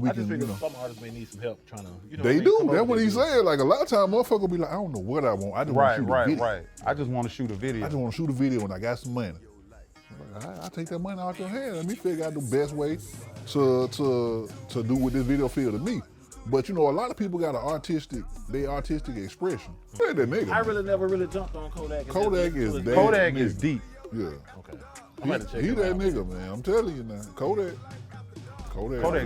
we I just can, figure some artists may need some help trying to, They do. That's what he said. Like a lot of times, motherfucker be like, I don't know what I want. I just want to shoot a video. Right. I just want to shoot a video. I just want to shoot a video and I got some money. I take that money out your hand. Let me figure out the best way to do what this video feel to me. But you know, a lot of people got an artistic expression. That nigga. I really never jumped on Kodak. Kodak is that Kodak nigga. is deep. Yeah. Okay. I'm about to check He it that out. nigga, man. I'm telling you now. Kodak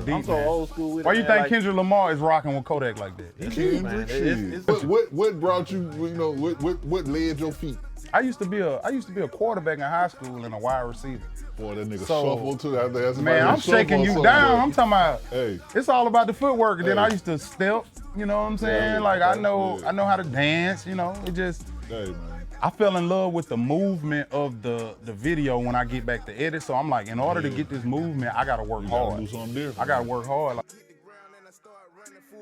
deep. I'm so old school with it. Why you man, think like, Kendrick Lamar is rocking with Kodak like that? Kendrick shit. What brought you? You know, what led your feet? I used to be a quarterback in high school and a wide receiver. Boy, that nigga So, shuffle too. That's Man, I'm shaking you down. I'm talking about. Hey. It's all about the footwork. And then Hey. I used to step. You know what I'm saying? Yeah, like I know yeah. how to dance. You know, it just. Hey, man. I fell in love with the movement of the video when I get back to edit. So I'm like, in order to get this movement, I gotta work You hard. gotta do something different. I gotta work hard. Like,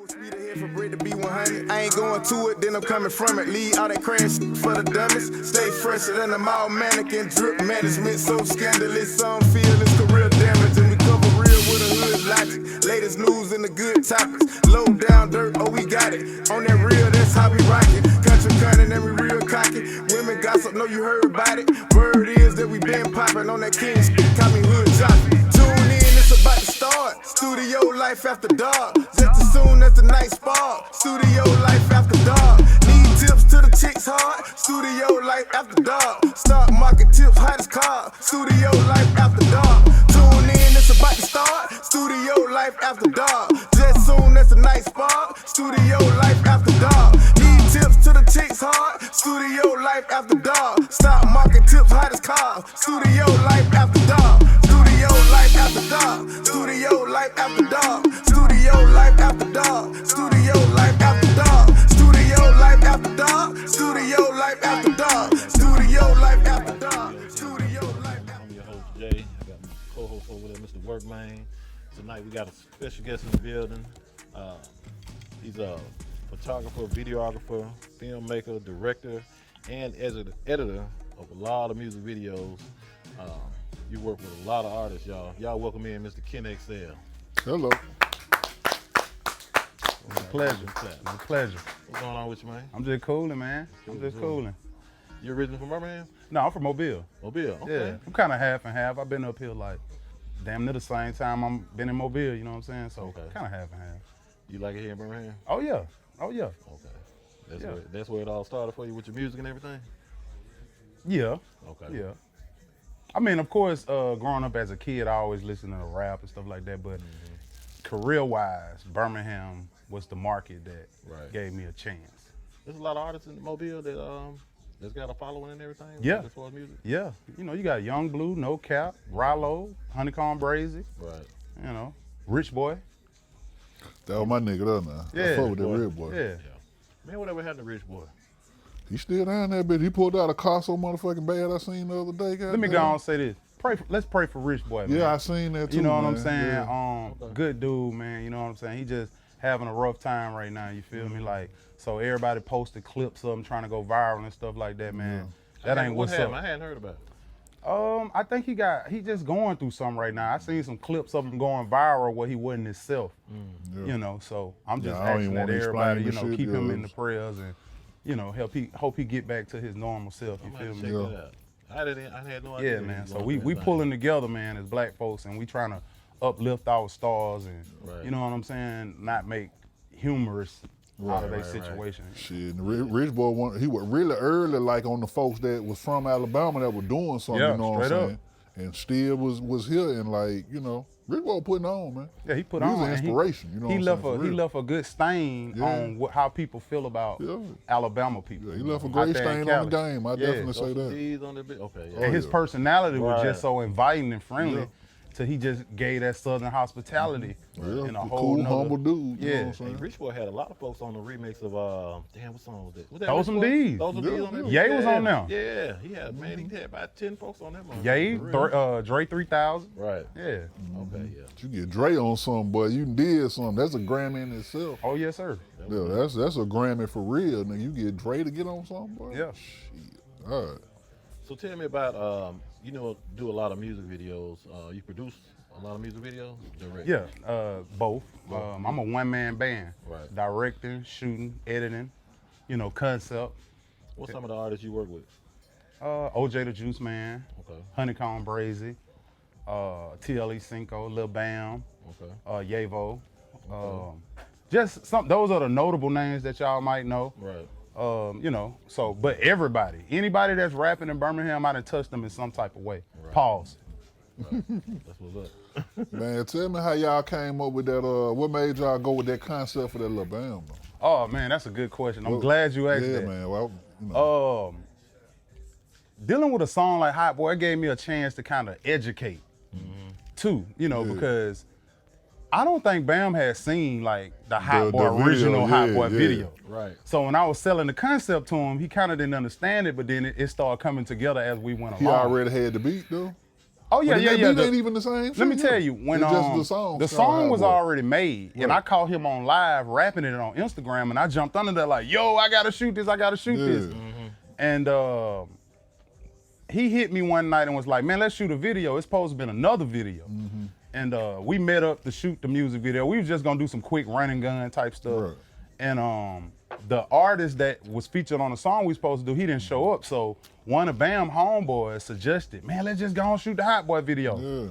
Sweet ahead for bread to be 100. I ain't going to it, then I'm coming from it. Leave all that crash for the dummies. Stay fresher than a mall mannequin. Drip management so scandalous. Some feel it's career damage. And we cover real with a hood logic. Latest news and the good topics. Low down dirt, oh we got it. On that real, that's how we rock it. Country cunning and we real cocky. Women gossip, know you heard about it. Word is that we been popping on that king shit. Call me hood jockey. Tune in, it's about to start. Studio life after dark. Just as soon as the night spark. Studio life after dark. Need tips to the chicks hard. Studio life after dark. Stock market tips, hottest car. Studio life after dark. Tune in, it's about to start. Studio life after dark. Just soon as the night spark. Studio life after dark. Need tips to the chicks hard. Studio life after dark. Stock market tips, hottest car. Studio life after dark. Studio life after dark. Studio life after dark. Studio life after dark. Studio life after dark. Studio life after dark. Studio life after dark. Studio life after dark. Studio life after dark. I'm your host, Jay. I got my co-host over there, Mr. Workman. Tonight we got a special guest in the building. He's a photographer, videographer, filmmaker, director, and editor of a lot of music videos. You work with a lot of artists, y'all. Y'all welcome in Mr. KenXL. Hello. it's a pleasure. It's a pleasure. What's going on with you, man? I'm just cooling, man. I'm just cooling. You originally from Birmingham? No, I'm from Mobile. Mobile, okay. Yeah, I'm kind of half and half. I've been up here like damn near the same time I'm been in Mobile, you know what I'm saying? So Okay. kind of half and half. You like it here in Birmingham? Oh yeah. Okay. Yeah. That's where it all started for you with your music and everything? Yeah. Okay. Yeah. I mean, of course, growing up as a kid, I always listened to rap and stuff like that, but career-wise, Birmingham was the market that gave me a chance. There's a lot of artists in Mobile that's got a following and everything. Yeah. As far as music. Yeah. You know, you got Young Blue, No Cap, Rallo, Honeycomb Brazy, Right. you know, Rich Boy. That was my nigga there now. Yeah, I fuck with that boy. real boy. Yeah. Man, whatever happened to Rich Boy? He still down there, bitch. He pulled out a car so motherfucking bad I seen the other day. Let me go on and say this. Let's pray for Rich Boy, man. Yeah, I seen that too. You know what I'm man. saying? Yeah. Good dude, man. You know what I'm saying? He just having a rough time right now. You feel me? Like, so everybody posted clips of him trying to go viral and stuff like that, man. That ain't what's up. I hadn't heard about it. I think he just going through something right now. I seen some clips of him going viral where he wasn't himself. Yeah. You know, so I'm just I don't asking even that wanna everybody, explain you the know, shit, keep him yeah. in the prayers and, you know, hope he get back to his normal self. You I'm feel gonna me? check that out. I had no idea. Yeah, he man. was So going we through that pulling together, man, as black folks, and we trying to uplift our stars and Right. you know what I'm saying, not make humorous out of their right. situation. Shit, and Rich Boy, he was really early, like on the folks that was from Alabama that were doing something. Yeah, you know what I'm straight up. saying? And still was here and like, you know, Rich Boy putting on, man. Yeah, he put He's on. an and inspiration. You know he what left I'm saying? For he real. left a good stain Yeah. on how people feel about Yeah. Alabama people. Yeah, he left a out great there in stain on the Cali. game. I Yeah. definitely Throw say some that. D's on that bit. Okay. Yeah. Oh, And his yeah. personality was Right. just so inviting and friendly. Yeah. So he just gave that Southern hospitality Yeah, in a a whole cool, nother, humble dude. You Yeah. know what I'm Hey, saying? Rich Boy had a lot of folks on the remix of damn, what song was that? Was that Throw Rich Some Boy? D's. Throw Some Yeah, D's on that. yeah. Ye was on there. Yeah, he had about 10 folks on that one. Yay, For real. Dre 3000. Right. Yeah. Okay. Yeah. You get Dre on something, boy. You did something. That's a Grammy in itself. Oh yes, sir. Yeah, that's a Grammy for real. Nigga, you get Dre to get on something, boy. Yeah. Shit. All right. So tell me about you know, do a lot of music videos. You produce a lot of music videos? Direct. Yeah, both. I'm a one-man band. Right. Directing, shooting, editing, you know, concept. What's some of the artists you work with? OJ the Juice Man, Okay. Honeycomb Brazy, TLE Cinco, Lil Bam, Okay. Yavo. Just those are the notable names that y'all might know. Right. You know, so, but anybody that's rapping in Birmingham, I done touched them in some type of way. Right. Pause. Right. That's what's up. Man, tell me how y'all came up with that, what made y'all go with that concept for that Lil Bam, though? Oh man, that's a good question. I'm glad you asked that. Yeah, man. Well, you know. Dealing with a song like Hot Boy, it gave me a chance to kind of educate too, you know, because I don't think Bam had seen like the Hot Boy original Hot Boy video. Right. So when I was selling the concept to him, he kind of didn't understand it, but then it started coming together as we went along. He already had the beat though. Oh yeah, but yeah. The beat ain't even the same. Let me tell you, when it's just the song was already made, and I caught him on live rapping it on Instagram, and I jumped under there like, "Yo, I gotta shoot this! I gotta shoot this!" And he hit me one night and was like, "Man, let's shoot a video. It's supposed to have been another video." And we met up to shoot the music video. We was just gonna do some quick run and gun type stuff. Right. And the artist that was featured on the song we supposed to do, he didn't show up. So one of Bam homeboys suggested, "Man, let's just go and shoot the Hot Boy video." Yeah.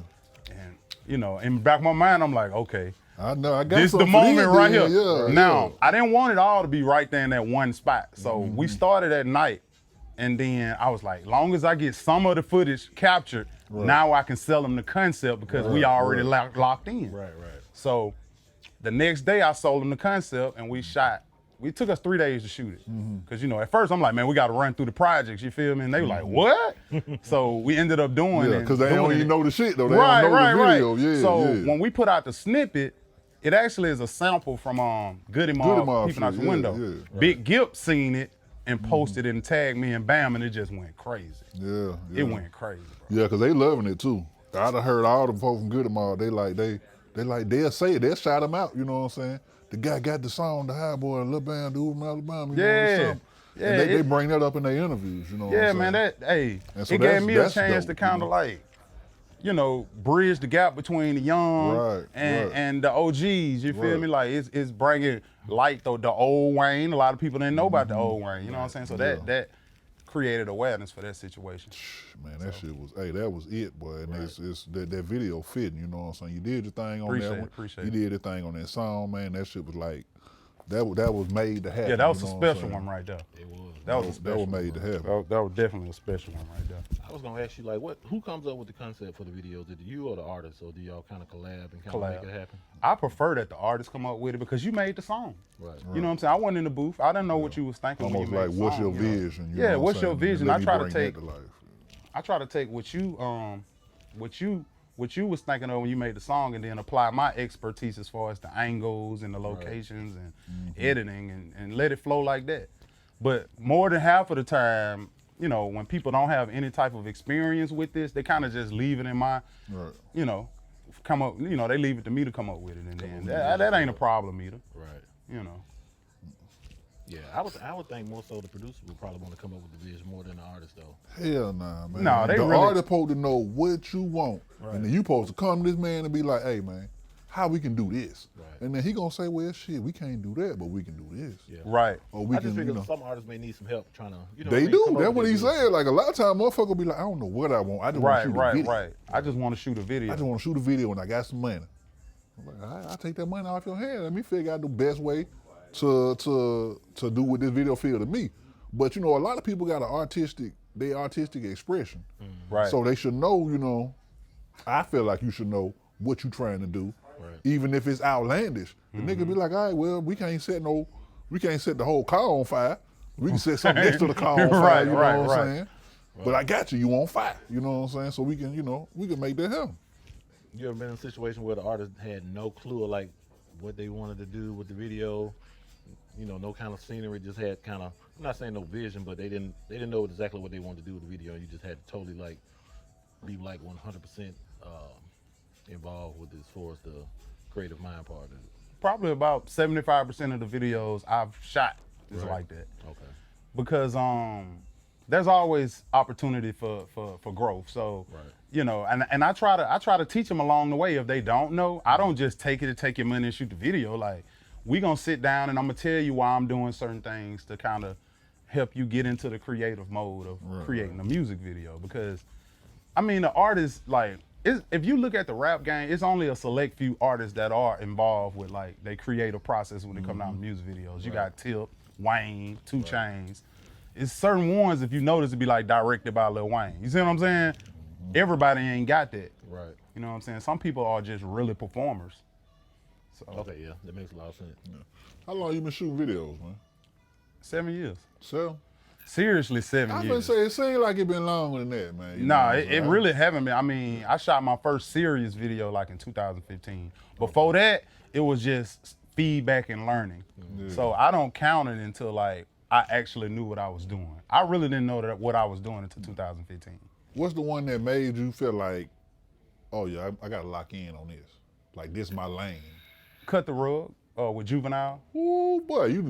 And you know, in the back of my mind, I'm like, okay, I know. I got this the moment right here. Now, I didn't want it all to be right there in that one spot. So we started at night, and then I was like, long as I get some of the footage captured, now I can sell them the concept because we already locked in. Right. So the next day I sold them the concept and we shot. It took us 3 days to shoot it. Cause you know, at first I'm like, man, we got to run through the projects, you feel me? And they were like, what? So we ended up doing it. Cause they don't even know the shit though. They Right. don't know the video. Yeah, so when we put out the snippet, it actually is a sample from Goody Mob Peeping Out the Window. Yeah. Big Gip seen it and posted it and tagged me and Bam, and it just went crazy. Yeah. It went crazy, bro. Yeah, cause they loving it too. I done heard all the folks from Goody Mob. They'll say it. They'll shout them out. You know what I'm saying? The guy got the song, the High Boy, Lil Bam, dude from Alabama. You know Yeah, and they bring that up in their interviews. You know what I'm man, saying? It gave me a chance to kind of like, you know, bridge the gap between the young and the OGs. You feel me? Like it's bringing light the old Wayne. A lot of people didn't know about the old Wayne. You know what I'm saying? So that created awareness for that situation. Man, that shit was, that was it, boy. And it's that video fitting, you know what I'm saying? You did your thing on that one. Appreciate you did your thing on that song, man. That shit was like, that was made to happen. Yeah, that was you a know special one right there. It was. That was a special that was made to happen. That was definitely a special one right there. I was gonna ask you, like, who comes up with the concept for the videos? Is it you or the artist, or do y'all kind of collab and kind of make it happen? I prefer that the artists come up with it because you made the song. Right. You know what I'm saying? I wasn't in the booth. I didn't know what you was thinking Almost when you made the what's song, your vision? You yeah, know what's your I'm saying? vision? Let I me try to bring that take to life. I try to take what you was thinking of when you made the song and then apply my expertise as far as the angles and the locations and editing and let it flow like that. But more than half of the time, you know, when people don't have any type of experience with this, they kind of just leave it in my, you know, come up, you know, they leave it to me to come up with it. And then that ain't a problem either. Right. You know. Yeah, I would think more so the producer would probably want to come up with the vision more than the artist though. Hell nah, man. No, they the really, artist supposed to know what you want. And then you supposed to come to this man and be like, hey man, how we can do this? Right. And then he gonna say, well shit, we can't do that, but we can do this. Yeah. Right. Or we I just can, figure some artists may need some help trying to, you know. They what I mean, do. come up That's with what their he vision. said. Like a lot of times motherfucker be like, I don't know what I want. I just want to shoot a video. Right. I just want to shoot a video. I just want to shoot a video and I got some money. I'm like, I'll take that money off your hand. Let me figure out the best way to do what this video feel to me. But you know, a lot of people got an artistic expression. Right. So they should know, you know, I feel like you should know what you trying to do. Right. Even if it's outlandish. The nigga be like, all right, well, we can't set the whole car on fire. We can set something next to the car on fire, you know what I'm saying? But I got you on fire, you know what I'm saying? So we can, you know, we can make that happen. You ever been in a situation where the artist had no clue of like what they wanted to do with the video? You know, no kind of scenery, just had kind of, I'm not saying no vision, but they didn't know exactly what they wanted to do with the video. You just had to totally like be like 100% involved with as far as the creative mind part of it. Probably about 75% of the videos I've shot is like that. Okay. Because there's always opportunity for growth. So, you know, and I try to teach them along the way. If they don't know, I don't just take your money and shoot the video. Like, we gonna sit down and I'm gonna tell you why I'm doing certain things to kind of help you get into the creative mode of creating a music video. Because, I mean, the artists, like, if you look at the rap game, it's only a select few artists that are involved with, like, their creative process when they come out in music videos. You got Tip, Wayne, 2 Chainz. It's certain ones, if you notice, to be like directed by Lil Wayne. You see what I'm saying? Everybody ain't got that. Right. You know what I'm saying? Some people are just really performers. So, Okay, yeah, that makes a lot of sense. Yeah. How long you been shooting videos, man? 7 years. So? Seriously, 7 I years. been saying it seems like it been longer than that, man. You Nah, know, it really haven't been. I mean, I shot my first serious video like in 2015. Before that, it was just feedback and learning. So I don't count it until like I actually knew what I was doing. I really didn't know what I was doing until 2015. What's the one that made you feel like, oh yeah, I gotta lock in on this. Like, this my lane. Cut the Rug with Juvenile. Ooh, boy, you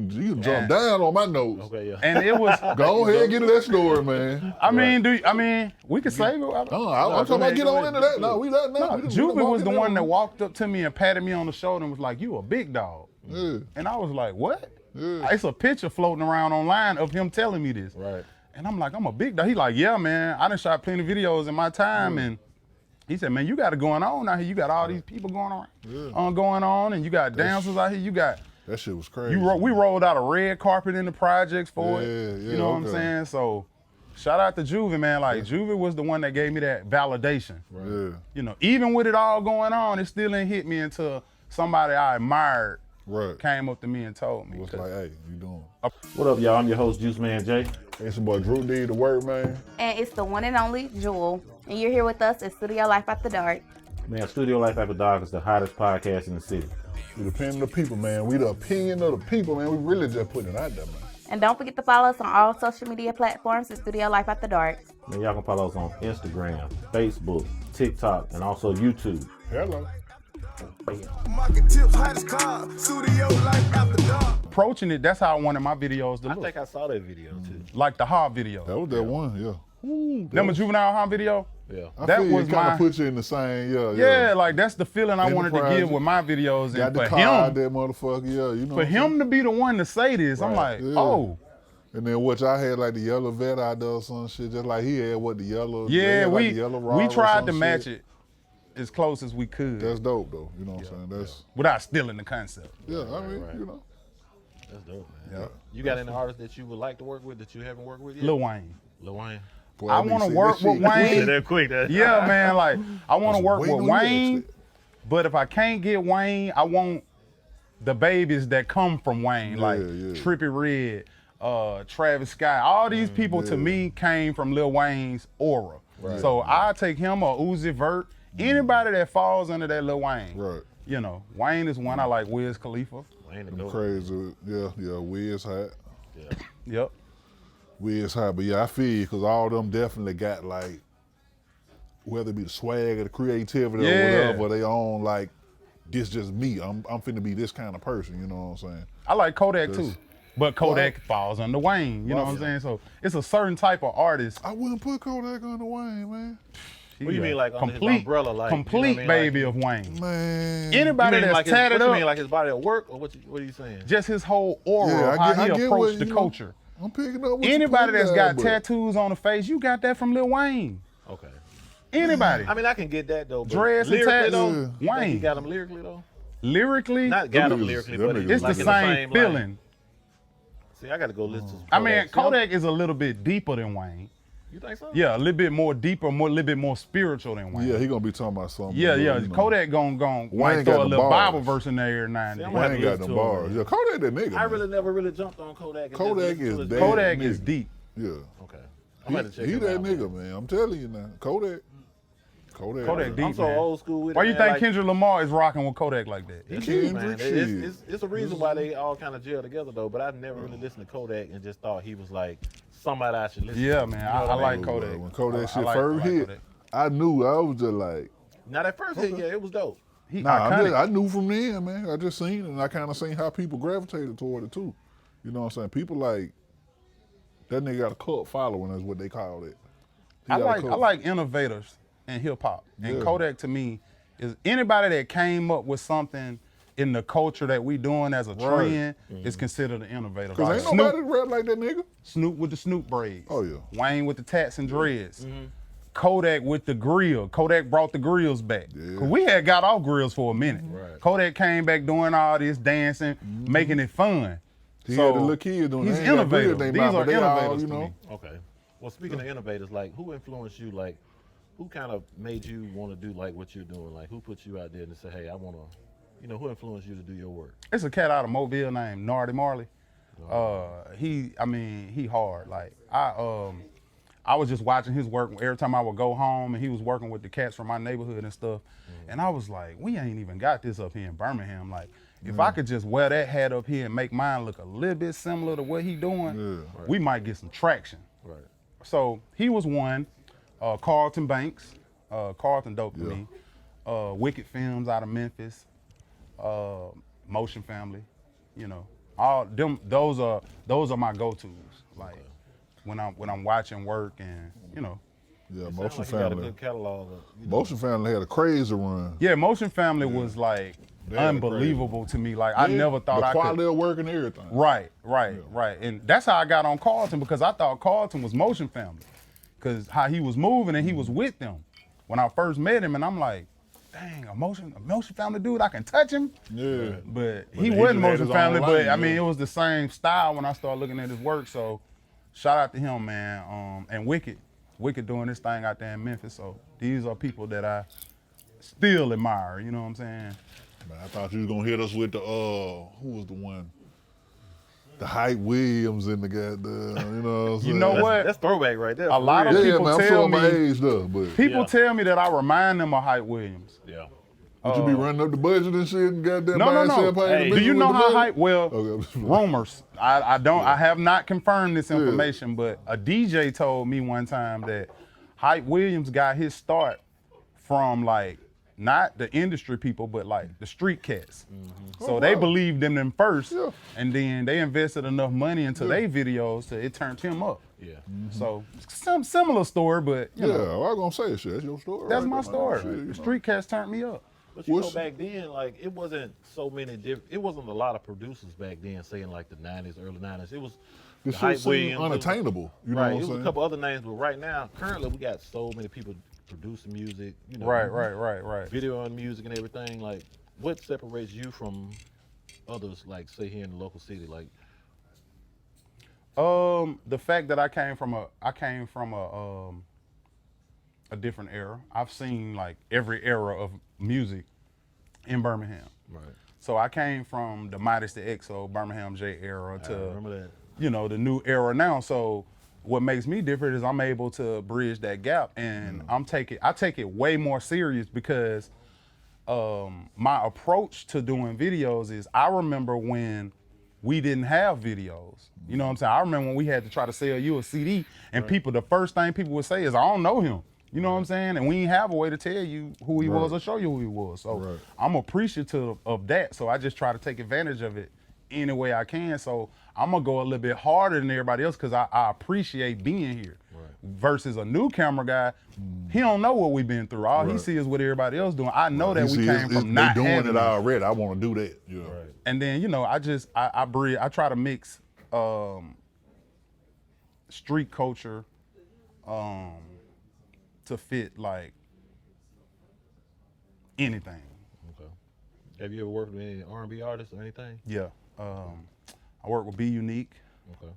jump down on my notes. Okay, yeah. And it was, Go ahead and get to that story, man. I mean, we could save it. I'm talking about get on into that. No, we let now. Juvie was the one that walked up to me and patted me on the shoulder and was like, "You a big dog." Yeah. And I was like, "What?" Yeah. It's a picture floating around online of him telling me this. Right. And I'm like, "I'm a big dog." He like, "Yeah, man. I done shot plenty of videos in my time." And he said, "Man, you got it going on out here. You got all these people going on, and you got dancers out here. You got." That shit was crazy. We rolled out a red carpet in the projects for it. Yeah, You know what I'm saying? So shout out to Juvie, man. Like, Juvie was the one that gave me that validation. Right. Yeah. You know, even with it all going on, it still didn't hit me until somebody I admired came up to me and told me. It was like, hey, you doing? What up, y'all? I'm your host, JuiceManJay. It's your boy Drew D, the word man. And it's the one and only Jewel. And you're here with us at Studio Life After Dark. Man, Studio Life After Dark is the hottest podcast in the city. We the opinion of the people, man. We the opinion of the people, man. We really just putting it out there, man. And don't forget to follow us on all social media platforms at Studio Life After Dark. Man, y'all can follow us on Instagram, Facebook, TikTok, and also YouTube. Hello. Market tips, hottest car, Studio Life After Dark. Approaching it, that's how I wanted my videos to I look. think I saw that video too. Like the Hard video. That was that one, yeah. Remember Juvenile Hard video? Yeah. That feel was it kind my- of put you in the same, Yeah, like that's the feeling I wanted to Enterprise. give with my videos. Got And the for car out him, there, motherfucker, yeah. You know. for him to be the one to say this, I'm like, yeah. oh. And then what y'all had like the yellow vet out there or some shit, just like he had what the yellow. they Yeah, had, like, we the yellow rod or tried some to match shit. it as close as we could. That's dope though. You know what I'm saying? That's without stealing the concept. yeah. I mean, you know. That's dope, man. Yeah. You got any artists that you would like to work with that you haven't worked with yet? Lil Wayne. Lil Wayne. Boy, I mean, want to see, work this with shit- Wayne. That quick. Yeah, man. Like, I want to work waiting with on you, Wayne, actually. but if I can't get Wayne, I want the babies that come from Wayne, like yeah. Trippie Redd, Travis Scott. All these people to me came from Lil Wayne's aura. So I take him or Uzi Vert, anybody that falls under that Lil Wayne. Right. You know, Wayne is one. I like Wiz Khalifa. Wayne the Them goat. crazy. Yeah. Wiz hot. Yeah. Yep. Wiz hot. But yeah, I feel you, because all them definitely got like, whether it be the swag or the creativity or Yeah. whatever, they own like, this just me. I'm finna be this kind of person, you know what I'm saying? I like Kodak too. Yes. But Kodak falls under Wayne, you know what I'm saying? So it's a certain type of artist. I wouldn't put Kodak on the Wayne, man. What do you He mean, a like, under his complete, umbrella, like, you know complete what I mean, baby like- of Wayne. Man. Anybody You mean that's like his, tatted what you up, mean, like his body at work, or what are you saying? just his whole aura Yeah, of how I he get approached what, the you know, culture. I'm picking up what you Anybody putting that's down, got but- tattoos on the face, you got that from Lil Wayne. Okay. Anybody. I mean, I can get that though. But Dreads and lyrically tats. though, Yeah. think he Wayne. got him lyrically though. Lyrically, Not got Them him niggas- lyrically, them but niggas- it's it's like the in same line. feeling. See, I got to go listen to some I mean, See, Kodak is a little bit deeper than Wayne. You think so? Yeah, a little bit more deeper, a little bit more spiritual than Wayne. Yeah, he gonna be talking about something. Yeah, you yeah. know. Kodak might Wayne throw got a the little bars. Bible verse in there every now and See, I'm then. gonna have Wayne to got listen them to bars. him. Yeah, Kodak that nigga. I man. really never really jumped on Kodak. and Kodak just listened is to his dead. music. Kodak nigga. is deep. Yeah. Okay. I'm gonna check He him that out, nigga, man. I'm telling you now. Kodak. Kodak deep, I'm so man. old school with Why it. you man, think like, Kendrick Lamar is rocking with Kodak like that? He Kendrick do, man. shit. It's a reason why they all kind of gel together though. But I never really listened to Kodak and just thought he was like somebody I should listen to. Yeah, man. You know I what like mean? Kodak. When Kodak shit I first like hit, Kodak. I knew. I was just like, Now that first hit, yeah, it was dope. He nah, iconic. I knew from then, man. I just seen it, and I kind of seen how people gravitated toward it too. You know what I'm saying? People like, that nigga got a cult following, is what they call it. He I got a like cult. innovators. and hip hop. And Yeah. Kodak to me is anybody that came up with something in the culture that we doing as a trend is considered an innovator. Cause ain't nobody rap like that nigga. Snoop with the Snoop braids. Oh, yeah. Wayne with the tats and dreads. Kodak with the grill. Kodak brought the grills back. Yeah. Cause we had got off grills for a minute. Right. Kodak came back doing all this dancing, making it fun. He had the little kids doing He's They ain't got grill innovative. in they These mouth, are but they all, innovators you to know. me. Okay. Well, speaking of innovators, like who influenced you? Like, who kind of made you want to do like what you're doing? Like, who put you out there and say, hey, I want to, you know, who influenced you to do your work? It's a cat out of Mobile named Nardy Marley. He hard. Like I was just watching his work every time I would go home, and he was working with the cats from my neighborhood and stuff. And I was like, we ain't even got this up here in Birmingham. Like, if I could just wear that hat up here and make mine look a little bit similar to what he doing, we might get some traction. Right. So he was one. Carlton Banks, Carlton dope to me. Wicked Films out of Memphis. Motion Family, you know, all them. Those are my go-tos. Like when I'm watching work and you know. Yeah, Sound Motion like you got a Family. good catalog. You know. Motion Family had a crazy run. Yeah, Motion Family was like They had a unbelievable to me. Like I Yeah, never thought the I quality could. of work and everything. Right, and that's how I got on Carlton because I thought Carlton was Motion Family, because how he was moving and he was with them when I first met him, and I'm like, dang, a Motion Family dude, I can touch him. Yeah. But But he he wasn't just had Motion his own Family, but lane, I mean, yeah. it was the same style when I started looking at his work. So shout out to him, man. And Wicked doing this thing out there in Memphis. So these are people that I still admire, you know what I'm saying? Man, I thought you was gonna hit us with the who was the one? The Hype Williams and the goddamn, you know what I'm saying? You know what? That's throwback right there. A lot of Yeah, people man, I'm tell showing me, my age though, but people Yeah. tell me that I remind them of Hype Williams. Yeah. would you be running up the budget and shit and goddamn No, buying no. champagne? Hey, and Do you mixing know with the how budget? Hype? Well, Okay. rumors. I have not confirmed this information, but a DJ told me one time that Hype Williams got his start from like not the industry people, but like the street cats. So they wow. believed in them first, Yeah. and then they invested enough money into their videos so it turned him up. Yeah. So some similar story, but you Yeah, know, well, I was gonna say shit. That's your story. that's right my there, man. story. Shit, you The know. street cats turned me up. But you know, What's- back then, like it wasn't so many different. It wasn't a lot of producers back then saying like the '90s, early '90s. It was This the Hype shit seemed Williams, it was- unattainable. You know right. what It I'm was saying? a couple other names, but right now, currently, we got so many people producing music. You know, Right. video and music and everything. Like, what separates you from others? Like, say here in the local city, like. The fact that I came from a different era. I've seen like every era of music in Birmingham. Right. So I came from the Midas to XO, Birmingham J era I to remember that. you know the new era now. So what makes me different is I'm able to bridge that gap, and I take it way more serious because my approach to doing videos is I remember when we didn't have videos. You know what I'm saying? I remember when we had to try to sell you a CD and the first thing people would say is, I don't know him. You know what I'm saying? And we didn't have a way to tell you who he was or show you who he was. So I'm appreciative of that. So I just try to take advantage of it any way I can. So I'm gonna go a little bit harder than everybody else because I appreciate being here. Versus a new camera guy, he don't know what we've been through. All he sees is what everybody else doing. I know that You we see, came from not they doing having it this. already. I want to do that. You know? Right. And then, you know, I try to mix street culture to fit like anything. Okay. Have you ever worked with any R&B artists or anything? Yeah. I work with Be Unique. Okay.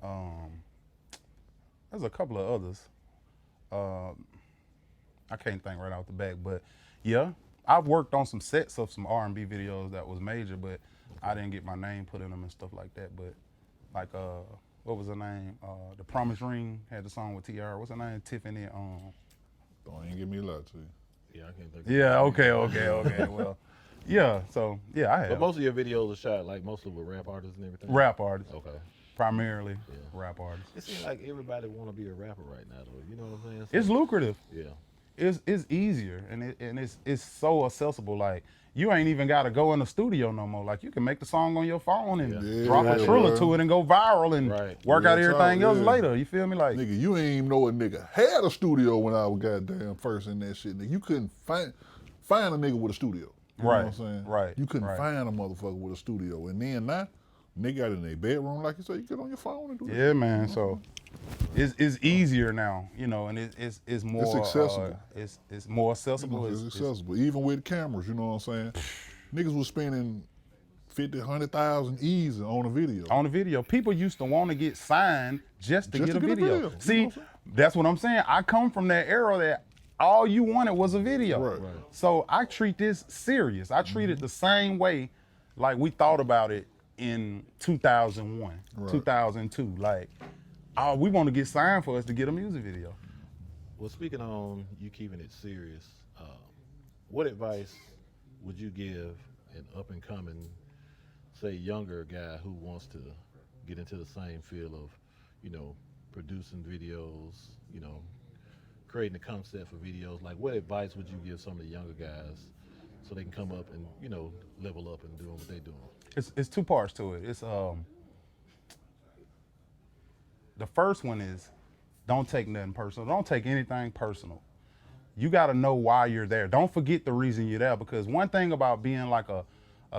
There's a couple of others. I can't think right off the back, but yeah, I've worked on some sets of some R&B videos that was major, but I didn't get my name put in them and stuff like that. But like, what was her name? The Promise Ring had the song with T.R. What's her name? Tiffany. Don't even give me a lot to you. Yeah, I can't think. Yeah. Okay. Well, yeah. So yeah, I have. But most of your videos are shot like mostly with rap artists and everything. Rap artists, Okay. primarily rap artists. It seems like everybody want to be a rapper right now, though. You know what I'm saying? It's lucrative. Yeah. It's easier and it's so accessible. Like you ain't even got to go in the studio no more. Like you can make the song on your phone and Yeah. drop a trailer Yeah. to it and go viral and work out Real everything talk, else yeah. later. You feel me? Like Nigga, you ain't even know a nigga had a studio when I was goddamn first in that shit. Nigga, you couldn't find a nigga with a studio. You know what I'm saying? Right. You couldn't find a motherfucker with a studio. And then now, nigga got in their bedroom, like you said, you get on your phone and do it. yeah, man. So it's easier now, you know, and it's more accessible. It's more accessible. It's accessible. Even with cameras, you know what I'm saying? Niggas was spending 50, 100,000 easy on a video. On the video, people used to want to get signed just to get a video. See, that's what I'm saying. I come from that era that all you wanted was a video. Right. So I treat this serious. I treat it the same way like we thought about it in 2001, 2002. Like, oh, we want to get signed for us to get a music video. Well, speaking on you keeping it serious, what advice would you give an up and coming, say, younger guy who wants to get into the same field of, you know, producing videos, you know, creating a concept for videos? Like, what advice would you give some of the younger guys so they can come up and, you know, level up and doing what they're doing? It's two parts to it. It's the first one is don't take nothing personal. Don't take anything personal. You got to know why you're there. Don't forget the reason you're there, because one thing about being like a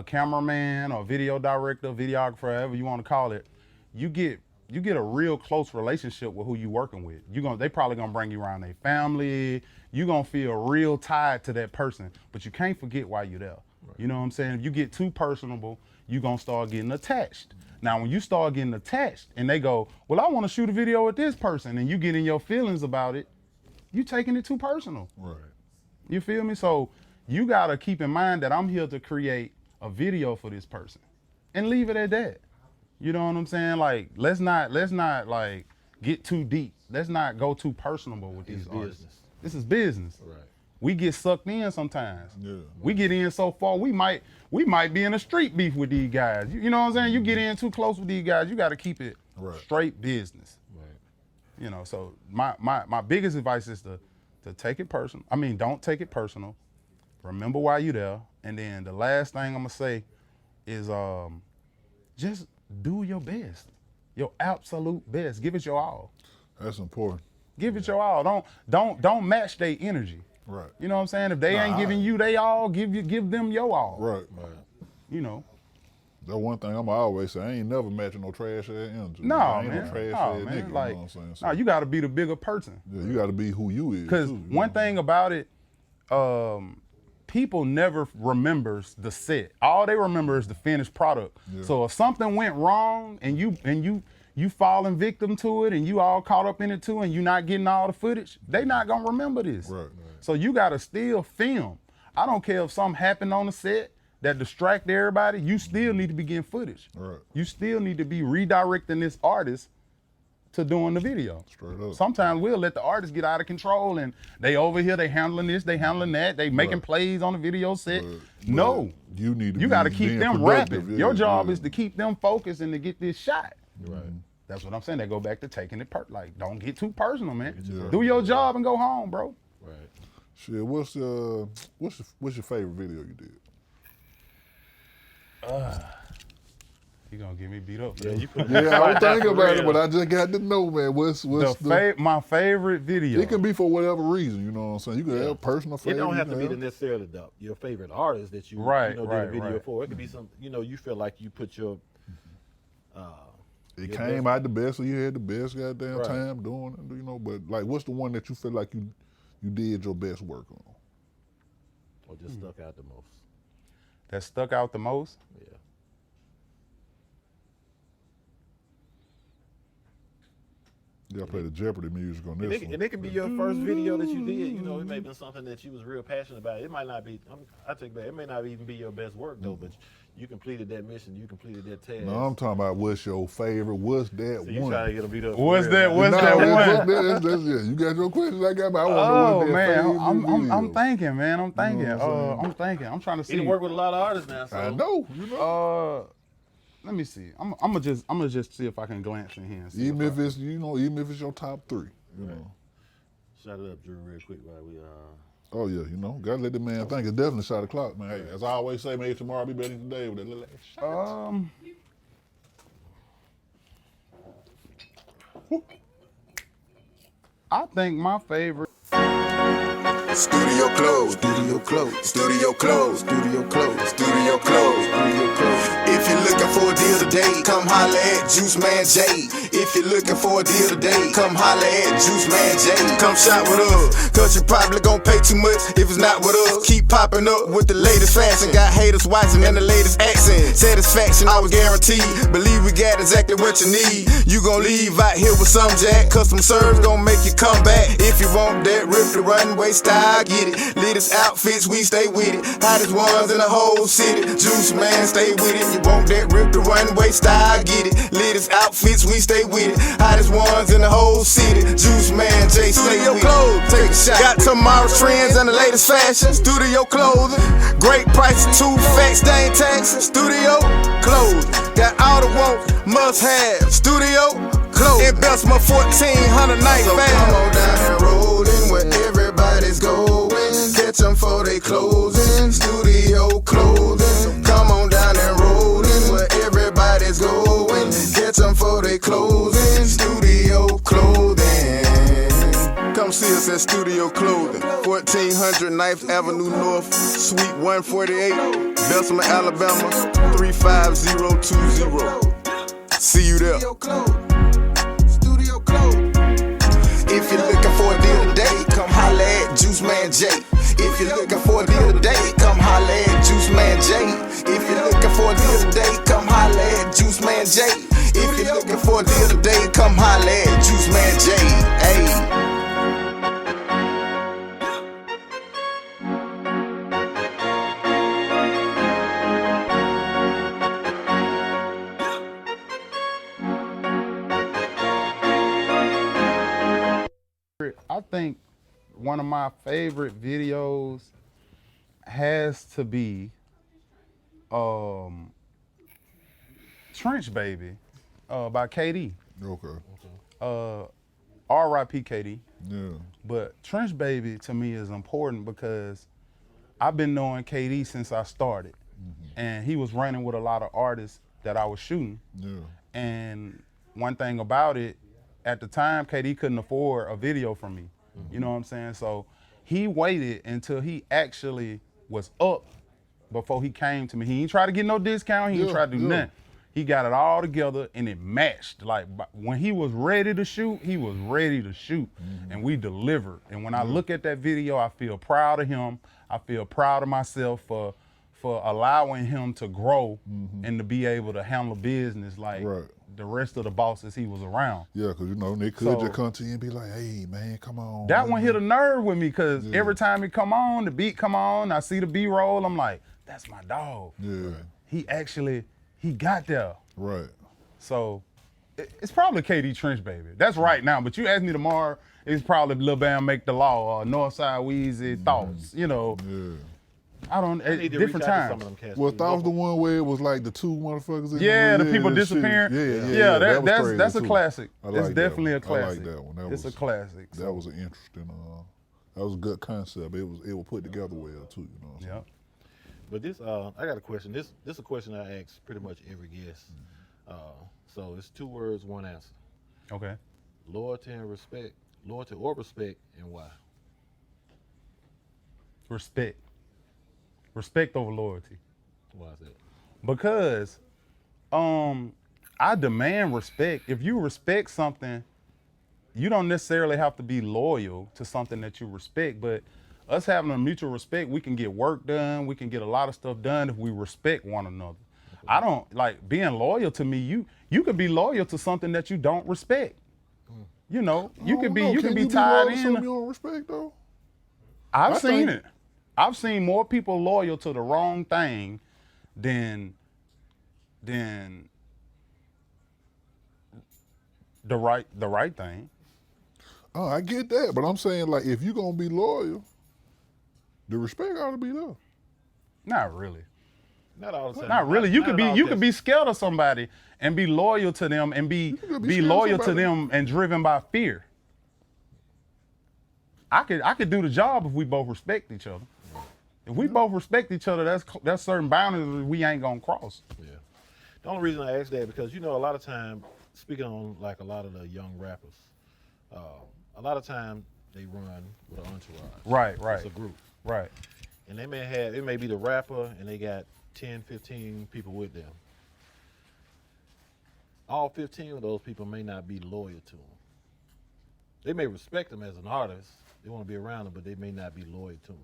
cameraman or video director, videographer, however you want to call it, you get a real close relationship with who you working with. They probably gonna bring you around their family. You gonna feel real tied to that person, but you can't forget why you're there. Right. You know what I'm saying? If you get too personable, you gonna start getting attached. Now, when you start getting attached and they go, well, I want to shoot a video with this person, and you get in your feelings about it, you taking it too personal. Right. You feel me? So you gotta keep in mind that I'm here to create a video for this person and leave it at that. You know what I'm saying? Like, let's not like get too deep. Let's not go too personable with these artists. This is business. Right. We get sucked in sometimes. Yeah. We get in so far, we might be in a street beef with these guys. You know what I'm saying? You get in too close with these guys, you got to keep it straight business. Right. You know, so my biggest advice is to take it personal. I mean, don't take it personal. Remember why you there. And then the last thing I'm gonna say is just do your best. Your absolute best. Give it your all. That's important. Give it your all. Don't match their energy. Right. You know what I'm saying? If they ain't giving you they all, give them your all. Right. You know. That's one thing I'm always say. I ain't never matching no trash ass energy. No, I ain't man. no trash No, ass man. nigga. Like, you know what I'm saying? So, no, you got to be the bigger person. yeah, you got to be who you is. Because one thing about it, people never remembers the set. All they remember is the finished product. Yeah. So if something went wrong and you falling victim to it and you all caught up in it too and you not getting all the footage, they not gonna remember this. Right. So you gotta still film. I don't care if something happened on the set that distract everybody, you still need to be getting footage. Right. You still need to be redirecting this artist to doing the video. Straight up. Sometimes we'll let the artist get out of control and they over here, they handling this, they handling that, they making plays on the video set. No. You need to you got to keep them rapping. Yeah, your job is to keep them focused and to get this shot. Right. That's what I'm saying. They go back to taking it like, don't get too personal, man. Do your job and go home, bro. Right. Shit, what's your favorite video you did? You gonna get me beat up? Yeah, you put Yeah, I was thinking about it, but I just got to know, man. What's my favorite video? It can be for whatever reason, you know what I'm saying. You can have personal favorite. It don't have to be necessarily your favorite artist that you, did a video for. It could be some, you feel like you put your. It came out the best, so you had the best goddamn time doing it, But like, what's the one that you feel like you did your best work on? Or just stuck out the most? That stuck out the most? Yeah. You gotta play the Jeopardy music on this one. And it can be your first video that you did. It may have been something that you was real passionate about. It might not be. I take that. It may not even be your best work though, but you completed that mission. You completed that task. No, I'm talking about what's your favorite. What's that So you one? trying to get them beat up. What's that one? That's you got your questions. I got my. I Oh what's man, I'm thinking, man. I'm thinking. You know I'm thinking. I'm trying to see. You work with a lot of artists now. So. I know. Let me see. I'm gonna just see if I can glance in here. And see even if it's your top three, you know. Shut it up, Drew, real quick while we Oh yeah, gotta let the man think. It's definitely shot o'clock, man. Hey, as I always say, man, tomorrow be better than today with that little shot. I think my favorite. Studio closed, studio closed, studio closed, studio closed, studio closed, studio closed. If you're looking for a deal today, come holla at JuiceManJay. If you're looking for a deal today, come holla at JuiceManJay. Come shop with us, cause you probably gon' pay too much if it's not with us. Keep popping up with the latest fashion, got haters watching and the latest accent. Satisfaction, I was guaranteed. Believe we got exactly what you need. You gon' leave out here with some jack. Custom serves gon' make you come back. If you want that, rip the runway style, get it. Latest outfits, we stay with it. Hottest ones in the whole city. Juice man, stay with it. You want that, rip the runway style, get it. Latest outfits, we stay with it. Hottest ones in the whole city. JuiceManJay, stay with it. Take a shot. Got tomorrow's trends and the latest fashion. Studio clothing. Great prices, 2 facts, they ain't taxing. Studio clothing. Got all the wants, must have. Studio clothing. Investment 1,400 night fast. Come on down and rollin' where everybody's going. Catch them for they closing. Studio clothing. Come on down and rollin' where everybody's going. Catch them for they closing. Studio clothing. Come see us at Studio Clothing, 1400 9th Avenue North, Suite 148, Bessemer, Alabama, 35020. See you there. Studio Clothing. If you're looking for a deal today, come holla at JuiceManJay. If you're looking for a deal today, come holla at JuiceManJay. If you're looking for a deal today, come holla at JuiceManJay. If you're looking for a deal today, come holla at JuiceManJay. Hey. I think one of my favorite videos has to be Trench Baby by KD. Okay. R.I.P. KD. Yeah. But Trench Baby to me is important because I've been knowing KD since I started. And he was running with a lot of artists that I was shooting. Yeah. And one thing about it, at the time, KD couldn't afford a video from me. You know what I'm saying? So he waited until he actually was up before he came to me. He ain't try to get no discount. He ain't try to do nothing. He got it all together and it matched. Like when he was ready to shoot, he was ready to shoot, and we delivered. And when I look at that video, I feel proud of him. I feel proud of myself for allowing him to grow and to be able to handle business like the rest of the bosses he was around. Yeah, because they could just come to you and be like, hey man, come on. That man. one hit a nerve with me because every time it come on, the beat come on, I see the B-roll, I'm like, that's my dog. Yeah. He got there. Right. So it's probably KD Trench Baby. That's right now, but you ask me tomorrow, it's probably Lil Bam Make the Law or Northside Weezy Thoughts, Yeah. I don't, I need to different reach out to times. some of them cats. Well, that was the one where it was like the 2 motherfuckers in Yeah, the the people shit. disappearing. Yeah, that's a too. classic. I like It's definitely a that one. classic. I like that one. It's a classic. That was an interesting, that was a good concept. It was put together well too, you know what I'm saying? Yep. But this, I got a question. This is a question I ask pretty much every guest. So it's 2 words, 1 answer. Okay. Loyalty and respect. Loyalty or respect, and why? Respect. Respect over loyalty. Why is that? Because I demand respect. If you respect something, you don't necessarily have to be loyal to something that you respect, but us having a mutual respect, we can get work done, we can get a lot of stuff done if we respect one another. Okay. I don't like being loyal to me. You could be loyal to something that you don't respect. You know, you could be tied in. You don't respect though? I've seen it. I've seen more people loyal to the wrong thing than the right thing. Oh, I get that, but I'm saying like if you're gonna be loyal, the respect ought to be there. Not really. Not all the time. Not really. You could be scared of somebody and be loyal to them and be loyal to them and driven by fear. I could do the job if we both respect each other. If we both respect each other, that's certain boundaries we ain't gonna cross. Yeah. The only reason I ask that because a lot of time, speaking on like a lot of the young rappers, a lot of time they run with an entourage. Right. It's a group. Right. And it may be the rapper and they got 10, 15 people with them. All 15 of those people may not be loyal to them. They may respect them as an artist. They want to be around them, but they may not be loyal to them.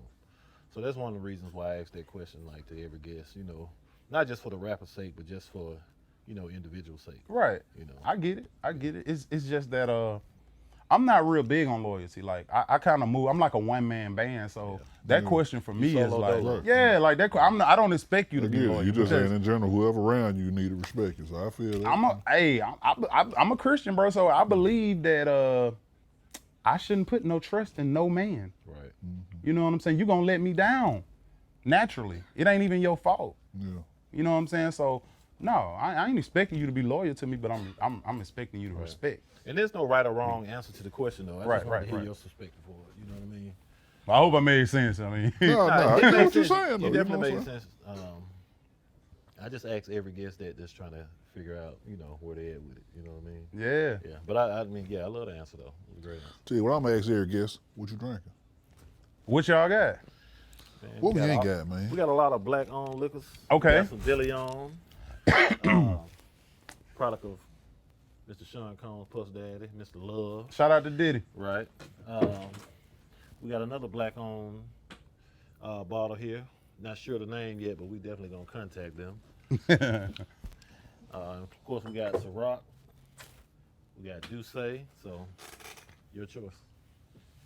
So that's one of the reasons why I ask that question, like to every guest, not just for the rapper's sake, but just for, individual sake. Right. I get it. It's just that I'm not real big on loyalty. Like I kind of move. I'm like a one-man band, so that question for me is like, like that. I don't expect you to be loyal. You just saying in general, whoever around you need to respect you. So I feel that. I'm a Christian, bro. So I believe that I shouldn't put no trust in no man. Right. Mm-hmm. You know what I'm saying? You're gonna let me down naturally. It ain't even your fault. Yeah. You know what I'm saying? So no, I ain't expecting you to be loyal to me, but I'm expecting you to respect. And there's no right or wrong answer to the question, though. I just want to hear Right. your perspective for it. You know what I mean? I hope I made sense. I mean, No, I get what you're saying, though. It definitely You know made what I'm sense. I just ask every guest that's trying to figure out, where they at with it. You know what I mean? yeah. Yeah. But I love the answer, though. It was a great answer. Tell you what, I'm going to ask every guest, what you drinking? What y'all got? Man, What we ain't got, got, man? We got a lot of black-owned liquors. Okay. We got some DeLeon, product of Mr. Sean Combs' Puff Daddy, Mr. Love. Shout out to Diddy. Right. We got another black-owned bottle here. Not sure the name yet, but we definitely gonna contact them. Of course, we got Ciroc. We got Douce. So, your choice.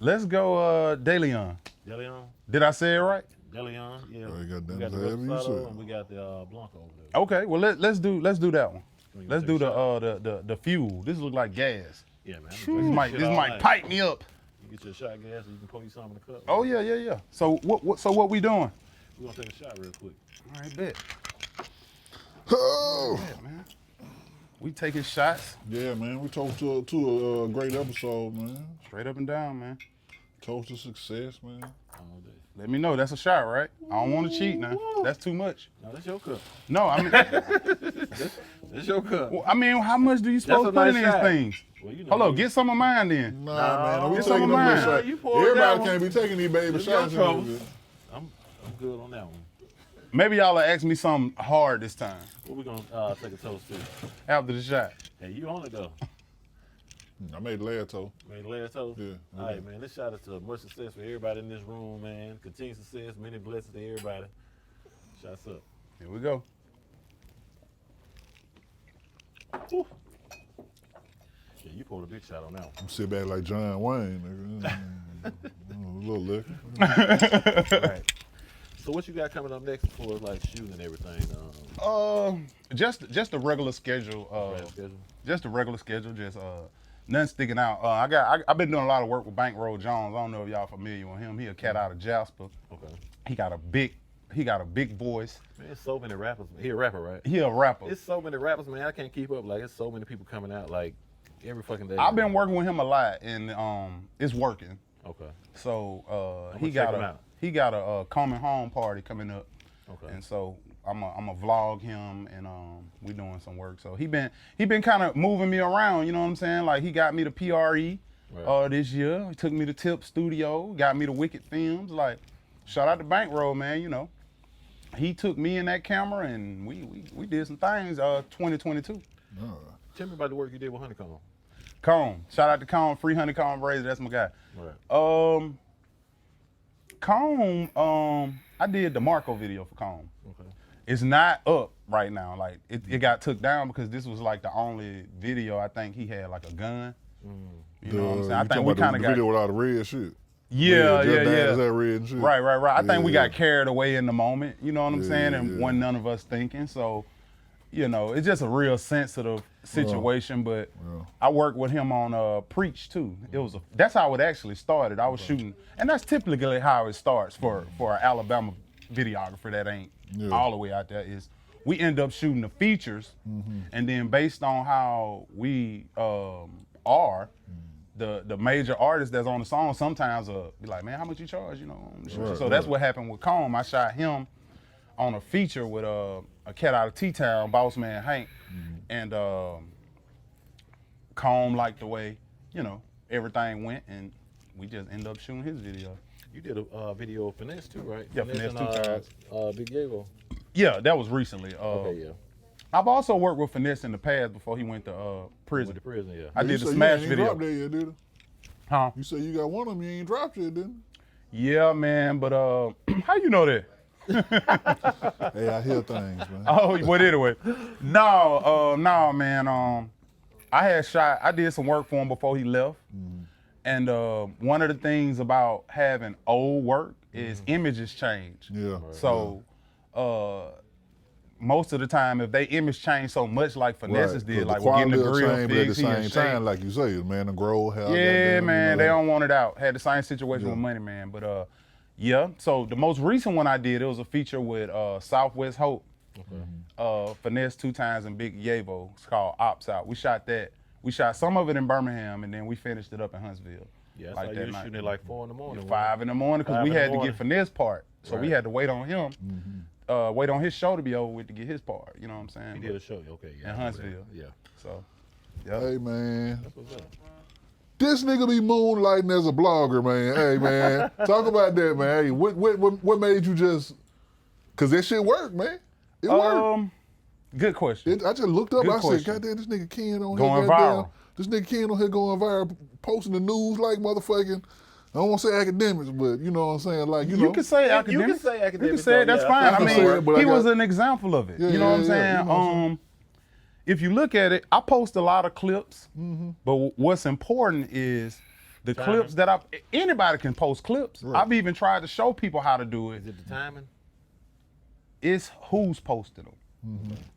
Let's go, DeLeon. DeLeon. Did I say it right? DeLeon. Yeah. Oh, you got we them got the however you Reposado say it. and we got the Blanco over there. Okay. Well, let's do that one. You Let's take do a the fuel. This look like gas. Yeah, man. This might pipe me up. You get your shot gas, and you can pour you some in the cup. Oh yeah. So what we doing? We're gonna take a shot real quick. All right, bet. Oh! Yeah, man. We taking shots Yeah, man. We toast to a great episode, man. straight up and down, man. Toast to success, man. All day. Let me know. That's a shot, right? I don't want to cheat now. That's too much. No, that's your cup. No, I mean, That's your cup. well, I mean, how much do you supposed to a put in nice these shot. things? Well, Hold on, get some of mine then. Nah, man. We get taking some them of little mine. shots. You pour it Everybody down. can't be taking these baby It's shots. your in trouble. here. I'm good on that one. Maybe y'all will ask me something hard this time What we gonna take a toast to? after the shot. Hey, you on it though? I made last toe. Man, last toast. Yeah. All right, man. Let's shout out to much success for everybody in this room, man. Continued success, many blessings to everybody. Shots up. Here we go. Whew. Yeah, you pulled a big shot on that one. I'm sit back like John Wayne, nigga. A little liquor. All right. So what you got coming up next for like shooting and everything? Just a regular schedule. Right, schedule? Just a regular schedule. Just nothing sticking out. I've been doing a lot of work with Bankroll Jones. I don't know if y'all familiar with him. He a cat out of Jasper. Okay. He got a big voice. Man, it's so many rappers. He a rapper, right? He a rapper. It's so many rappers, man. I can't keep up. Like, it's so many people coming out, like, every fucking day. I've been working with him a lot, and it's working. Okay. So I'm he gonna check got him out. he got a coming home party coming up, Okay. and so I'm a vlog him, and we doing some work. So he been kind of moving me around. You know what I'm saying? Like he got me the PRE Right. this year. He took me to Tip Studio, got me the Wicked Films. Like shout out to Bankroll, man. You know, he took me in that camera, and we did some things. 2022. Tell me about the work you did with Honeycomb. Comb. Shout out to Comb, Free Honeycomb Razor. That's my guy. Right. Comb, I did the Marco video for Comb. Okay. It's not up right now. Like it got took down because this was like the only video I think he had like a gun. You know what I'm saying? I think we kind of got video with all the red shit. yeah. Is that red and shit? Right. I think we got Yeah. carried away in the moment. You know what I'm Yeah, saying? And yeah. wasn't none of us thinking. So, you know, it's just a real sensitive situation. But Yeah. I worked with him on Preach too. That's how it actually started. I was shooting, and that's typically how it starts for an Alabama videographer that ain't all the way out there. Is we end up shooting the features, and then based on how we are, the major artists that's on the song sometimes be like, man, how much you charge? You know, Right, so that's what happened with Comb. I shot him on a feature with a cat out of T-Town, Boss Man Hank, and Comb liked the way, you know, everything went, and we just ended up shooting his video. You did a video of Finesse too, right? Yeah, Finesse and, 2 times. Big Yavo. Yeah, that was recently. Okay, yeah. I've also worked with Finesse in the past before he went to prison. Went to prison, yeah. I You did the say Smash you ain't video. dropped that yet, did you? Huh? You say you got one of them, you ain't dropped yet, didn't Yeah, man, but how you know that? you? Hey, I hear things, man. Oh, well, anyway. No, man. I did some work for him before he left. And one of the things about having old work is images change. Yeah. So most of the time, if they image change so much like Finesse's did, like we're getting the grill change, but at the fixed, he in same shape. time, like you say, man, the grow hair. Yeah, goddamn, man, you they know, don't want it out. Had the same situation with Money Man, but yeah. So the most recent one I did, it was a feature with Southwest Hope, Finesse 2 times, and Big Yavo. It's called Ops Out. We shot that. We shot some of it in Birmingham, and then we finished it up in Huntsville. Yeah, like so that you night. shooting at like 4 in the morning. 5 in the morning, because 5 we in the had to morning. get Finesse part. So we Right. had to wait on him, wait on his show to be over with to get his part. You know what I'm saying? He did a show, okay. Yeah, In Huntsville. Yeah. So, yeah. Hey, man. That's what's up. This nigga be moonlighting as a blogger, man. Hey, man. Talk about that, man. Hey, what made you just, because that shit worked, man. It worked. Good question. I just looked up, Good I question. said, goddamn, this nigga Ken on Going here. Goddamn, viral. this nigga Ken on here going viral, posting the news like motherfucking, I don't want to say academics, but you know what I'm saying? Like, you know. You can say academic. You can say academic. You can say it, that's yeah, fine. I I can say it, mean, but I he got- was an example of it. Yeah, you know what I'm yeah, saying? yeah, you know what I'm saying? If you look at it, I post a lot of clips, but what's important is the clips that anybody can post clips. Right. I've even tried to show people how to do it. Is it the timing? It's who's posting them.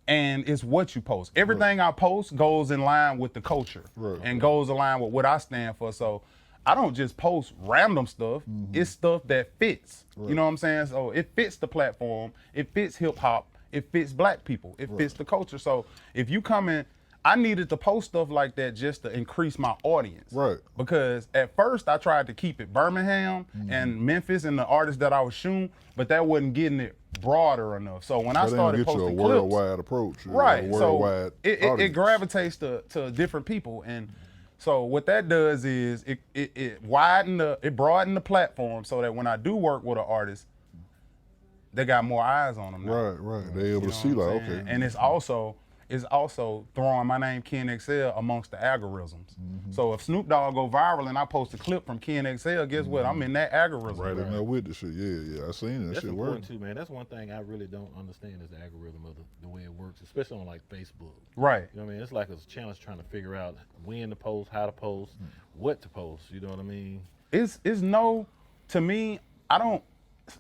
And it's what you post. Everything I post goes in line with the culture and goes in line with what I stand for. So I don't just post random stuff. It's stuff that fits. You know what I'm saying? So it fits the platform. It fits hip hop. It fits black people. It fits the culture. So if you come in, I needed to post stuff like that just to increase my audience. Right. Because at first I tried to keep it Birmingham and Memphis and the artists that I was shooting, but that wasn't getting it broader enough. So when I started get you a posting clips, worldwide approach. right? A worldwide So it audience. gravitates to different people, and so what that does is it broadened the platform so that when I do work with an artist, they got more eyes on them. Now. Right. They able You to know see what I'm like, saying? okay. And it's also throwing my name KenXL amongst the algorithms. So if Snoop Dogg go viral and I post a clip from KenXL, guess what? I'm in that algorithm. Right in there with the shit. Yeah. I seen it. That That's shit important work. too, man. That's one thing I really don't understand is the algorithm of the way it works, especially on like Facebook. Right. You know what I mean? It's like a challenge trying to figure out when to post, how to post, what to post. You know what I mean? It's no, to me, I don't,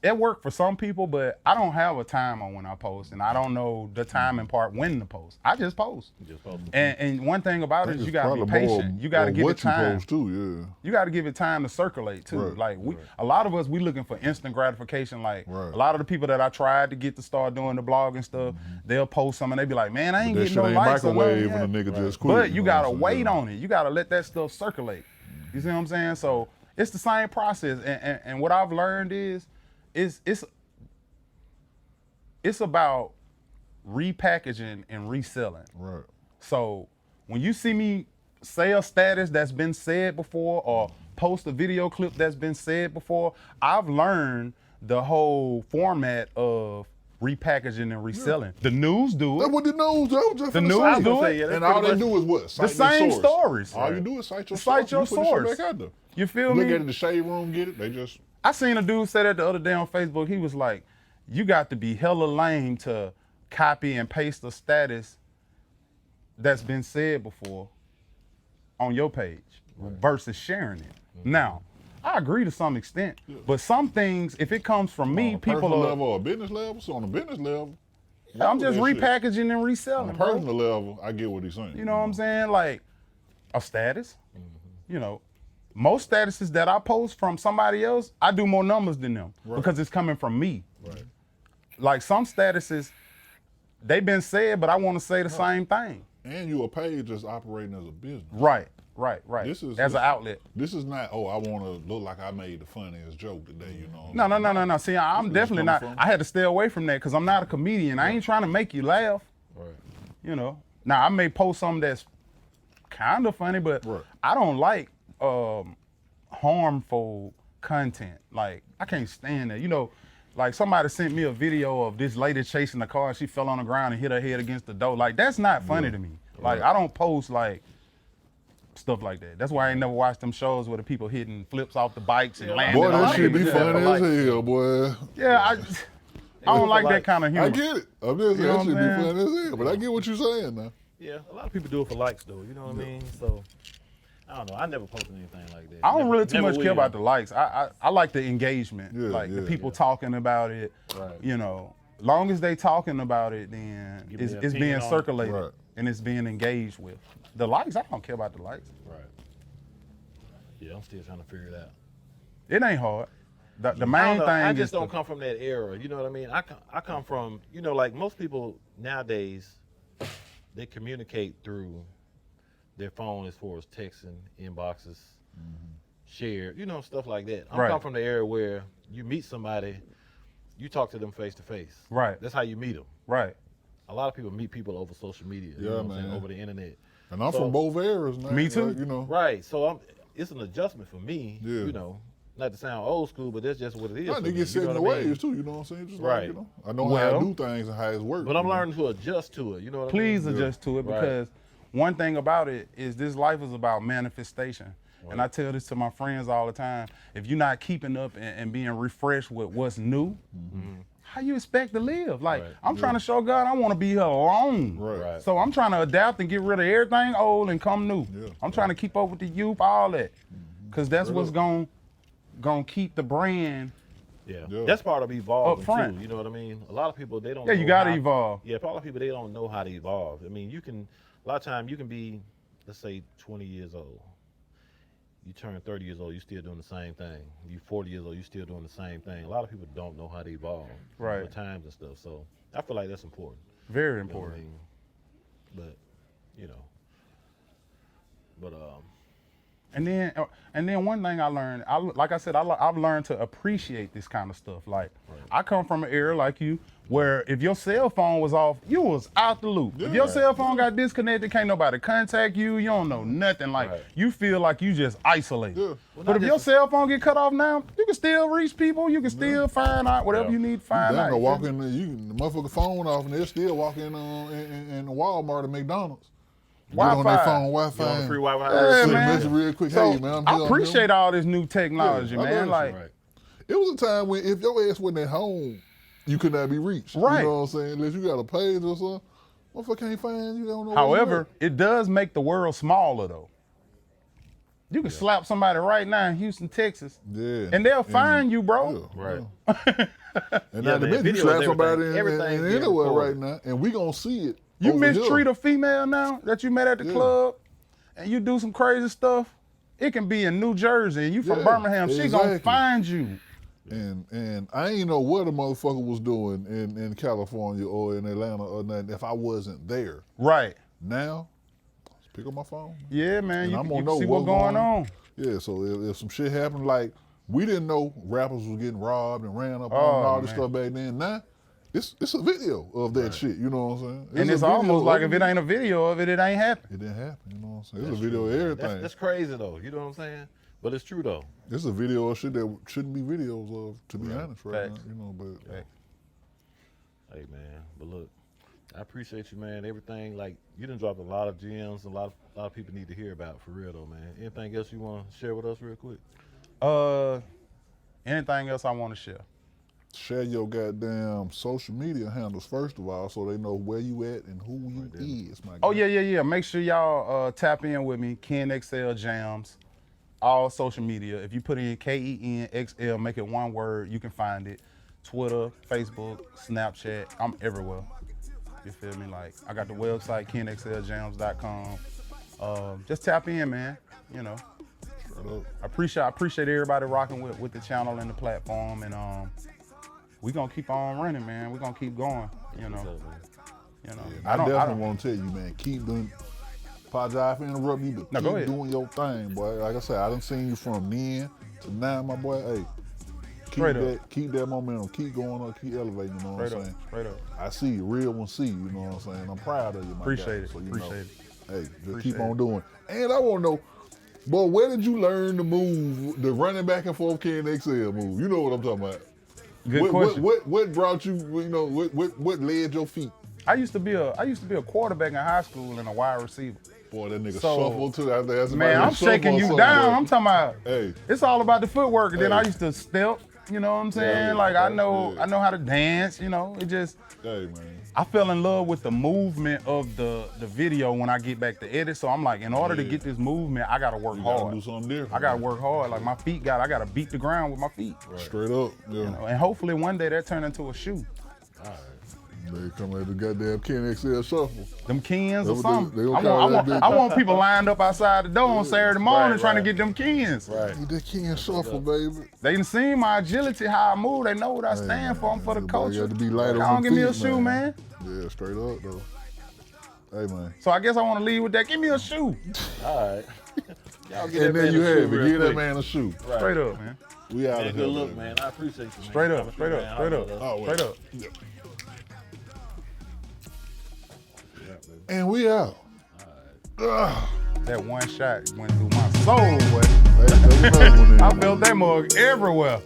it worked for some people, but I don't have a time on when I post, and I don't know the timing part when to post. I just post. You just post. And one thing about it is It's you gotta be probably more patient. You gotta on give what it time. you post too, You gotta give it time to circulate too. Right. Like a lot of us, we looking for instant gratification. Like Right. a lot of the people that I tried to get to start doing the blog and stuff, they'll post something and they be like, man, I ain't That getting shit no ain't likes or microwave nothing when a yet. nigga just quit. But you know gotta what I'm wait saying? on it. You gotta let that stuff circulate. You see what I'm saying? So it's the same process. And what I've learned is it's about repackaging and reselling. Right. So when you see me say a status that's been said before or post a video clip that's been said before, I've learned the whole format of repackaging and reselling. The news do That's it. what the news do. I was just The finna news say. I was do gonna it. say, yeah, that's And all pretty they much- do is what? Cite The their same source. stories. All you do is cite your Cite source. your You put the shit source. back out there. You feel Look me? at it, the shade room, get it. They just I seen a dude say that the other day on Facebook. He was like, you got to be hella lame to copy and paste a status that's been said before on your page versus sharing it. Now, I agree to some extent, but some things, if it comes from me, on a people personal are, level or a business level. So on a business level, I'm just that shit. repackaging and On a reselling, bro. personal level, I get what he's saying. You know what I'm saying? Like a status, you know, most statuses that I post from somebody else, I do more numbers than them because it's coming from me. Right. Like some statuses, they've been said, but I want to say the same thing. And you a page that's operating as a business. Right. This is as an outlet. This is not, oh, I want to look like I made the funniest joke today, you know. No. See, I'm definitely not. I had to stay away from that because I'm not a comedian. I ain't trying to make you laugh. Right. You know. Now I may post something that's kind of funny, but I don't like harmful content. Like I can't stand that. You know, like somebody sent me a video of this lady chasing the car. She fell on the ground and hit her head against the door. Like that's not funny to me. Like I don't post like stuff like that. That's why I ain't never watched them shows where the people hitting flips off the bikes and landing. Boy, on that shit them. be funny as hell, boy. Yeah, I don't like that kind of humor. I get it. I'm just saying, know that shit what be I'm funny as hell, but I get what you're saying now. Yeah, a lot of people do it for likes though, you know what I mean? So, I don't know, I never posted anything like that. I don't really too much care about the likes. I like the engagement, the people talking about it. Right. You know, long as they talking about it, then it's being circulated and it's being engaged with. The likes, I don't care about the likes. Right. Yeah, I'm still trying to figure it out. It ain't hard. The main thing I is just don't come from that era, you know what I mean? I come from, you know, like most people nowadays, they communicate through their phone as far as texting, inboxes, shared, you know, stuff like that. I come from the era where you meet somebody, you talk to them face to face. Right. That's how you meet them. Right. A lot of people meet people over social media, you know what I'm saying, over the internet. And I'm from both eras now. Me too. Like, you know. Right. So it's an adjustment for me, you know. Not to sound old school, but that's just what it is. They get set in the ways too, you know what I'm saying? Just like, you know, I know how to do things and how it's working. But I'm learning to adjust to it, you know what I mean? Please adjust to it because one thing about it is this life is about manifestation. Right. And I tell this to my friends all the time. If you're not keeping up and being refreshed with what's new, how you expect to live? Like, I'm trying to show God I want to be here alone. Right. So I'm trying to adapt and get rid of everything old and come new. I'm trying to keep up with the youth, all that. Because that's what's going to keep the brand that's part of evolving up front. too, you know what I mean? A lot of people, they don't know you got to evolve. Yeah, a lot of people, they don't know how to evolve. I mean, a lot of times you can be, let's say 20 years old. You turn 30 years old, you're still doing the same thing. You 40 years old, you're still doing the same thing. A lot of people don't know how to evolve with times and stuff. So I feel like that's important. Very important. You know what I mean? But, you know, And then one thing I learned, like I said, I've learned to appreciate this kind of stuff. Like, I come from an era like you, where if your cell phone was off, you was out the loop. If your cell phone got disconnected, can't nobody contact you. You don't know nothing. Like, you feel like you just isolated. Well, but if your cell phone get cut off now, you can still reach people. You can still find out whatever you need to find out. They're walk in, the motherfucker phone off, and they're still walking in Walmart or McDonald's. Wi-Fi. On their phone, Wi-Fi. on free Wi-Fi. Yeah, Send a man. message real quick. So, Hey, man, I appreciate all this new technology, man. Like, it was a time when if your ass wasn't at home, you could not be reached. Right. You know what I'm saying? Unless you got a page or something. Motherfucker can't find you. Don't know. However, it does make the world smaller, though. You can slap somebody right now in Houston, Texas, and they'll find you, bro. And now the minute you slap somebody in anywhere right now, and we gonna see it. You mistreat a female now that you met at the club, and you do some crazy stuff. It can be in New Jersey, and you from Birmingham. She gonna find you. And I ain't know what a motherfucker was doing in California or in Atlanta or nothing if I wasn't there. Right. Now, just pick up my phone. Yeah, man. And You I'm can gonna know see what's going on. Yeah, so if some shit happened, like we didn't know rappers was getting robbed and ran up on and all this stuff back then. Now, it's a video of that shit, you know what I'm saying? And it's almost like if it ain't a video of it, it ain't happening. It didn't happen, you know what I'm saying? It's a video of everything. That's crazy though, you know what I'm saying? But it's true though. It's a video of shit that shouldn't be videos of, to be honest, right now, you know, but. Hey man, but look, I appreciate you, man. Everything, like, you done dropped a lot of gems, a lot of people need to hear about, for real though, man. Anything else you want to share with us real quick? Anything else I want to share? Share your goddamn social media handles first of all, so they know where you at and who you is, my guy. Oh yeah. Make sure y'all tap in with me, KenXL Jams, all social media. If you put in KenXL, make it one word, you can find it. Twitter, Facebook, Snapchat, I'm everywhere. You feel me? Like, I got the website, KenXLJams.com. Just tap in, man. You know. I appreciate everybody rocking with the channel and the platform, and we gonna keep on running, man. We gonna keep going, you know. You know, I definitely want to tell you, man, keep doing. Apologize for interrupting you, but No, go keep ahead. doing your thing, boy. Like I said, I done seen you from then to now, my boy. Hey, keep that momentum, keep going up, keep elevating. You know what I'm saying? Straight up. I see you, real one see you. You know what I'm saying? I'm proud of you, my Appreciate guy. it. So, Appreciate it. Hey, just Appreciate keep on it. doing. And I want to know, boy, where did you learn the move, the running back and forth KenXL move? You know what I'm talking about? Good question. What brought you? You know, what led your feet? I used to be a quarterback in high school and a wide receiver. Boy, that nigga So, shuffle too. That's Man, I'm shaking you down. I'm talking about. Hey. It's all about the footwork. And then Hey. I used to step. You know what I'm saying? Yeah, like I know yeah. how to dance. You know, it just. Hey, man. I fell in love with the movement of the video when I get back to edit. So I'm like, in order to get this movement, I gotta work You hard. gotta do something different. I gotta man. work hard. Like I gotta beat the ground with my feet. Straight up. Yeah. You know, and hopefully one day that turn into a shoe. They come at the goddamn KenXL shuffle. Them Kens or They something. gonna I call want, that I bitch- want people lined up outside the door on Saturday morning trying to right. get them Kens. Right. Get that Ken shuffle, baby. They done seen my agility, how I move. They know what I stand for. I'm for the You culture. got to be light Come on on, them give me a feet, shoe, man. Yeah, straight up though. Hey, man. So I guess I want to leave with that. Give me a shoe. All right. Y'all get And that then man you a have shoe it. real Give that quick. man a shoe. Right. Straight up, man. We out Man, of here. good look, baby. man. I appreciate you, man. Straight up, Coming straight through, up, man. straight up. Holla at us. Oh, wait. Straight up. Yeah. And we out. Ugh. That one shot went through my soul, boy. Hey, take another one then, I man. felt that mug everywhere.